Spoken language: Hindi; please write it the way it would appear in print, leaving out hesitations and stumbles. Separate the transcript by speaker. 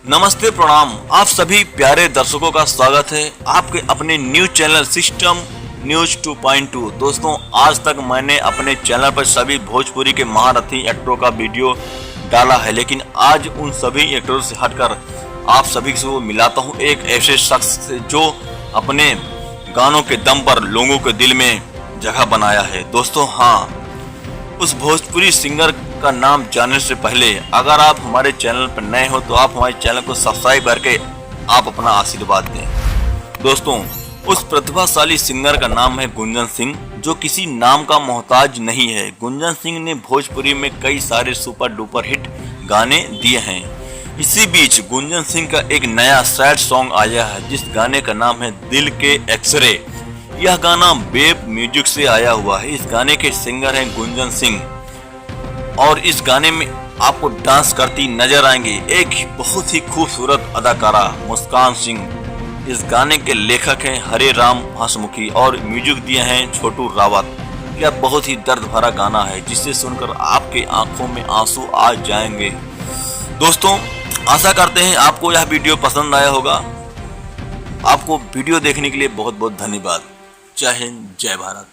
Speaker 1: नमस्ते प्रणाम। आप सभी प्यारे दर्शकों का स्वागत है आपके अपने न्यूज चैनल सिस्टम न्यूज 2.2। दोस्तों, आज तक मैंने अपने चैनल पर सभी भोजपुरी के महारथी एक्टरों का वीडियो डाला है, लेकिन आज उन सभी एक्टरों से हटकर आप सभी से वो मिलाता हूँ एक ऐसे शख्स से जो अपने गानों के दम पर लोगों के दिल में जगह बनाया है। दोस्तों, हाँ, उस भोजपुरी सिंगर का नाम जानने से पहले अगर आप हमारे चैनल पर नए हो तो आप हमारे चैनल को सब्सक्राइब करके आप अपना आशीर्वाद दें। दोस्तों, उस प्रतिभाशाली सिंगर का नाम है गुंजन सिंह, जो किसी नाम का मोहताज नहीं है। गुंजन सिंह ने भोजपुरी में कई सारे सुपर डुपर हिट गाने दिए हैं। इसी बीच गुंजन सिंह का एक नया सैड सॉन्ग आया है, जिस गाने का नाम है दिल के एक्सरे। यह गाना वेब म्यूजिक से आया हुआ है। इस गाने के सिंगर हैं गुंजन सिंह और इस गाने में आपको डांस करती नजर आएंगे एक बहुत ही खूबसूरत अदाकारा मुस्कान सिंह। इस गाने के लेखक हैं हरे राम हंसमुखी और म्यूजिक दिए हैं छोटू रावत। यह बहुत ही दर्द भरा गाना है, जिसे सुनकर आपके आंखों में आंसू आ जाएंगे। दोस्तों, आशा करते हैं आपको यह वीडियो पसंद आया होगा। आपको वीडियो देखने के लिए बहुत बहुत धन्यवाद। जय हिंद, जय भारत।